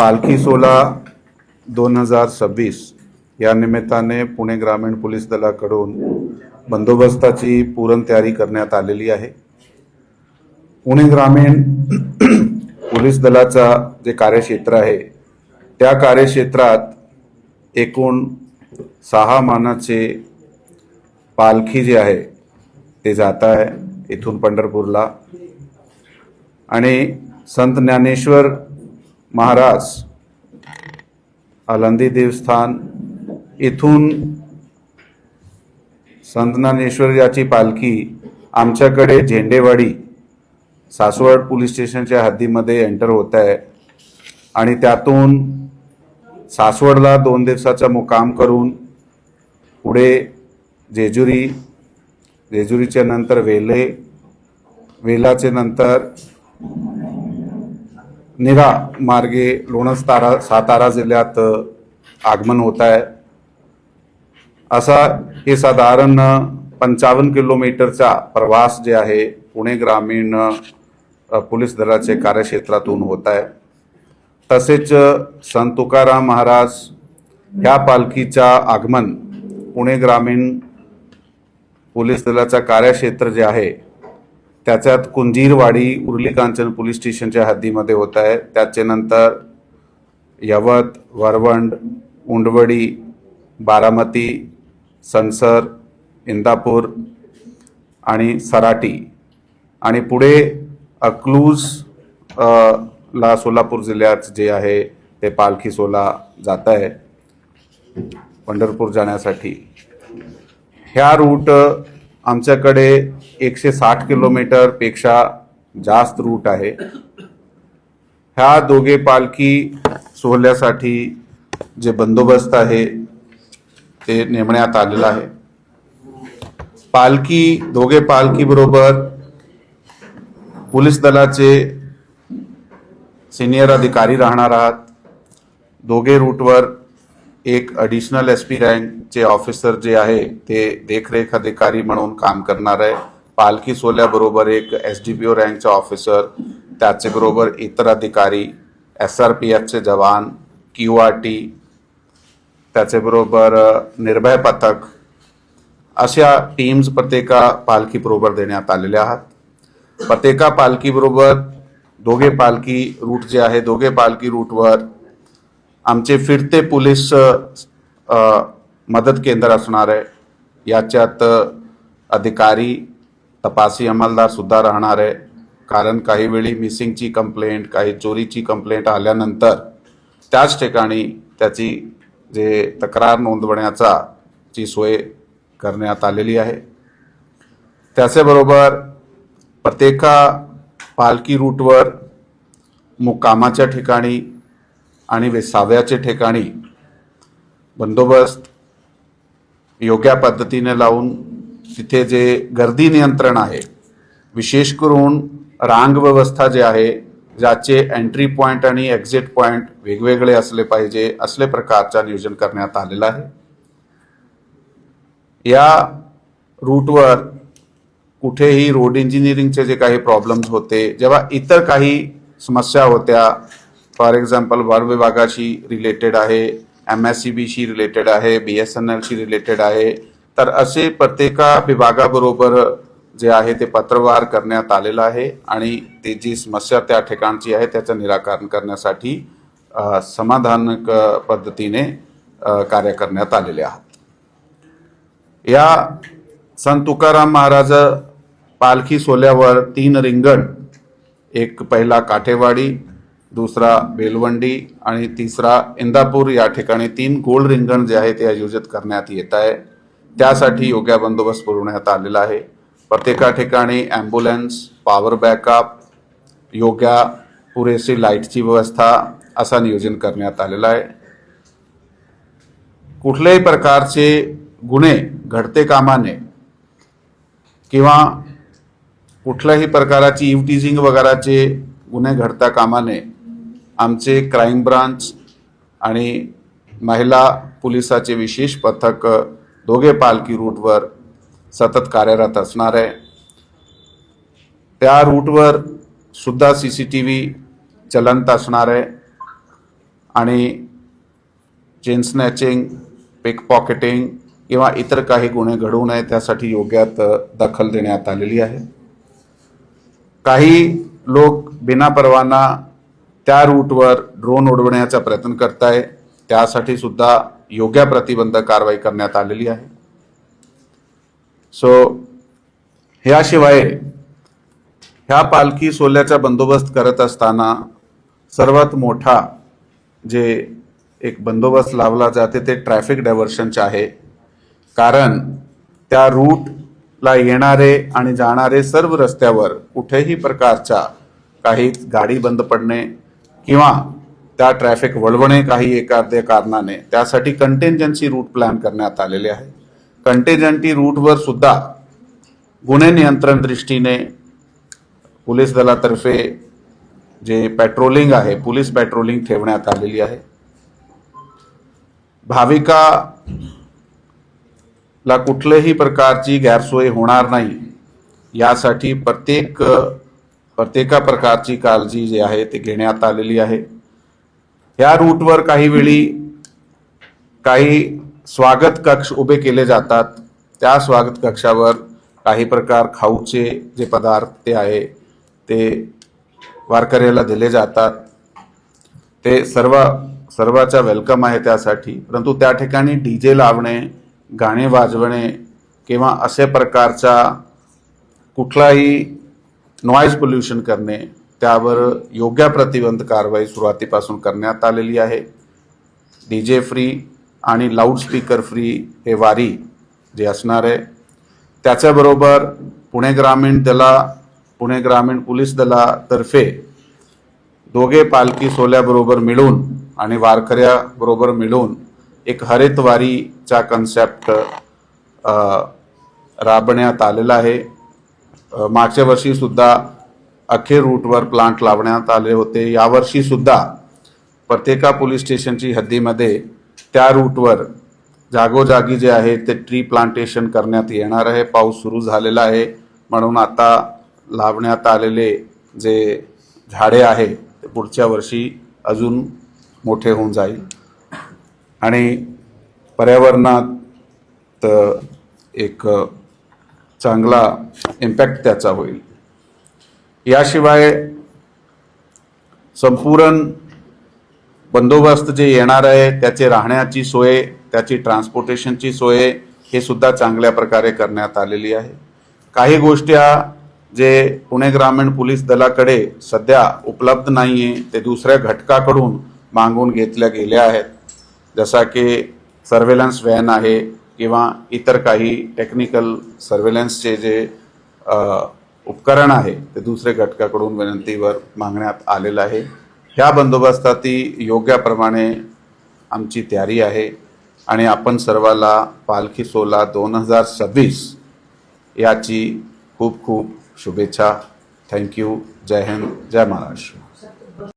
पालखी सोहळा 2026 या निमित्ताने पुणे ग्रामीण पोलीस दलाकडून बंदोबस्ताची पूर्ण तयारी करण्यात आलेली आहे। पुणे ग्रामीण पोलीस दलाचा जे कार्यक्षेत्र आहे त्या कार्यक्षेत्रात एकूण 6 मानाचे पालखी जे आहे ते जात आहे इथून पंढरपूरला, आणि संत ज्ञानेश्वर महाराज आळंदी देवस्थान इथून संत ज्ञानेश्वर याची पालखी आमच्याकडे झेंडेवाडी सासवड पोलीस स्टेशनच्या हद्दीमध्ये एंटर होत आहे, आणि त्यातून सासवडला 2 दिवसाचा मुक्काम करून पुढे जेजुरीच्या नंतर वेलाचे नंतर निरा मार्गे लोणंद सातारा जिल्ह्यात आगमन होत आहे। असा हे साधारण 55 किलोमीटरचा प्रवास जे आहे पुणे ग्रामीण पोलीस दलाचे कार्यक्षेत्रातून होत आहे। तसेच संत तुकाराम महाराज या पालखीचा आगमन पुणे ग्रामीण पोलीस दलाचा कार्यक्षेत्र जे आहे त्याच्यात कुंजीरवाडी उर्ली कांचन पोलीस स्टेशनच्या हद्दीमध्ये होत आहे। त्याचे नंतर यवत, वरवंड, उंडवडी, बारामती, संसर, इंदापूर आणि सराटी, आणि पुढे अकलूज ला सोलापूर जिल्ह्यात जे आहे ते पालखी सोहळा जात आहे पंढरपूर जाण्यासाठी। ह्या रूट आमच्याकडे 160 किलोमीटर पेक्षा जास्त रूट आहे। ह्या दोघे पालखी सोहळ्यासाठी जे बंदोबस्त आहे ते नेमण्यात आलेला आहे। दोघे पालखी बरोबर पोलीस दलाचे सिनियर अधिकारी राहणार आहात। दोघे रूटवर एक ॲडिशनल एसपी रँकचे ऑफिसर जे आहे ते देखरेख अधिकारी म्हणून काम करणार आहे। पालखी सोहळ्याबरोबर एक SDPO रँकचे ऑफिसर, त्याचबरोबर इतर अधिकारी, SRPFचे जवान, QRT, त्याचबरोबर निर्भय पथक अशा टीम्स प्रत्येका पालखी बरोबर देण्यात आलेल्या आहेत। प्रत्येका पालखी बरोबर दोघे पालखी रूट जे आहे दोघे पालखी रूटवर आमचे फिरते पोलीस मदत केंद्र असणार आहे। याच्यात अधिकारी, तपासी अंमलदार सुद्धा राहणार आहे, कारण काही वेळी मिसिंगची कंप्लेंट, काही चोरीची कंप्लेंट आल्यानंतर त्याच ठिकाणी त्याची जे तक्रार नोंदवण्याची सोय करण्यात आलेली आहे। त्याचबरोबर प्रत्येका पालखी रूटवर मुक्कामाच्या ठिकाणी आणि विसाव्याच्या ठिकाणी बंदोबस्त योग्य पद्धतीने लावून तिथे जे गर्दी नियंत्रण आहे, विशेष करून रांग व्यवस्था जे आहे ज्याचे एंट्री पॉइंट आणि एक्झिट पॉइंट वेगवेगळे असले पाहिजे असले प्रकारचा नियोजन करण्यात आलेला आहे। या रूटवर कुठेही रोड इंजिनिअरिंगचे जे काही प्रॉब्लेम्स होते, जेव्हा इतर काही समस्या होत्या, फॉर एक्झाम्पल वन विभागाशी रिलेटेड आहे, MSCBशी रिलेटेड आहे, BSNLशी रिलेटेड आहे, तर असे प्रत्येका विभागाबरोबर जे आहे ते पत्रव्यवहार करण्यात आलेला आहे, आणि ते जी समस्या त्या ठिकाणची आहे त्याचं निराकरण करण्यासाठी समाधानक पद्धतीने कार्य करण्यात आलेले आहेत। या संत तुकाराम महाराज पालखी सोहळ्यावर 3 रिंगण, एक पहिला काठेवाडी, दुसरा बेलवंडी आणि तिसरा इंदापूर या ठिकाणी 3 गोल रिंगण जे आहे ते आयोजित करण्यात येत आहे। त्यासाठी योग्य बंदोबस्त पुरवण्यात आलेला आहे। प्रत्येका ठिकाणी ॲम्ब्युलन्स, पॉवर बॅकअप, योग्य पुरेशी लाईटची व्यवस्था असा नियोजन करण्यात आलेला आहे। कुठल्याही प्रकारचे गुन्हे घडते कामा नये किंवा कुठल्याही प्रकाराची इव्हटीजिंग वगैरेचे गुन्हे घडता कामा नये आमचे क्राईम ब्रांच आणि महिला पोलिसाचे विशेष पथक दोघे पालखी रूटवर सतत कार्यरत असणार आहे। त्या रूटवर सुद्धा CCTV चलंत असणार आहे। आणि चेन स्नॅचिंग, पिक पॉकेटिंग किंवा इतर काही गुन्हे घडू नये त्यासाठी योग्य दखल देण्यात आलेली आहे. काही लोक बिना परवाना त्या रूटवर ड्रोन उडवण्याचा प्रयत्न करताय, त्यासाठी सुद्धा योग्य प्रतिबंधक कारवाई करण्यात आलेली आहे. ह्याशिवाय ह्या पालखी सोहळ्याचा बंदोबस्त करत असताना सर्वात मोठा जे एक बंदोबस्त लावला जाते ते ट्रॅफिक डायव्हर्शनचे आहे. कारण त्या रूटला येणारे आणि जाणारे सर्व रस्त्यावर कुठेही प्रकारचा काही गाडी बंद पडणे किंवा त्या ट्रॅफिक वळवणे काही एखाद्या कारणाने, त्यासाठी कंटेंजन्सी रूट प्लॅन करण्यात आलेले आहे. कंटेंजन्सी रूटवर सुद्धा गुन्हे नियंत्रण दृष्टीने पोलीस दलातर्फे जे पेट्रोलिंग आहे, पोलीस पेट्रोलिंग ठेवण्यात आलेली आहे. भाविकाला कुठल्याही प्रकारची गैरसोय होणार नाही यासाठी प्रत्येक प्रकारची काळजी जी आहे ती घेण्यात आलेली आहे. या रूटवर काही वेळी काही स्वागत कक्ष उभे केले जातात. त्या स्वागत कक्षावर काही प्रकार खाऊचे जे पदार्थ ते आहे ते वारकऱ्याला दिले जातात. ते सर्वांचा वेलकम आहे त्यासाठी. परंतु त्या ठिकाणी डीजे लावणे, गाणे वाजवणे किंवा अशा प्रकारचा कुठलाही नॉईज पोल्युशन करणे त्यावर योग्य प्रतिबंध कारवाई सुरुवातीपासून करण्यात आलेली आहे. डीजे फ्री आणि लाऊडस्पीकर फ्री हे वारी जे असणार आहे. त्याच्याबरोबर पुणे ग्रामीण पोलीस दलातर्फे दोघे पालखी सोहळ्याबरोबर मिळून आणि वारकऱ्याबरोबर मिळून एक हरित वारीचा कन्सेप्ट राबवण्यात आलेला आहे. मागच्या वर्षी सुद्धा अखेर रूटवर प्लांट लावण्यात आले होते. यावर्षी सुद्धा प्रत्येक पोलीस स्टेशनची हद्दीमध्ये त्या रूटवर जागोजागी जे आहे ते ट्री प्लांटेशन करण्यात येणार आहे. पाऊस सुरू झालेला आहे म्हणून आता लावण्यात आलेले जे झाडे आहे ते पुढच्या वर्षी अजून मोठे होऊन जाईल आणि पर्यावरणात एक चांगला इम्पॅक्ट त्याचा होईल. याशिवाय संपूर्ण बंदोबस्त जे येणार आहे त्याचे राहण्याची सोय, त्याची ट्रान्सपोर्टेशनची सोय हे सुद्धा चांगल्या प्रकारे करण्यात आलेली आहे. काही गोष्टी जे पुणे ग्रामीण पोलीस दलाकडे सध्या उपलब्ध नाहीये ते दुसऱ्या घटकाकडून मागून घेतल्या गेल्या आहेत. जसा की सर्वेलन्स व्हॅन आहे किंवा इतर काही टेक्निकल सर्वेलन्सचे जे उपकरण आहे ते दुसऱ्या घटकाकडून विनंतीवर मागण्यात आलेलं आहे. ह्या बंदोबस्ताती योग्यप्रमाणे आमची तयारी आहे आणि आपण सर्वाला पालखी सोहळा 2026 याची खूप खूप शुभेच्छा. थँक्यू. जय हिंद, जय महाराष्ट्र.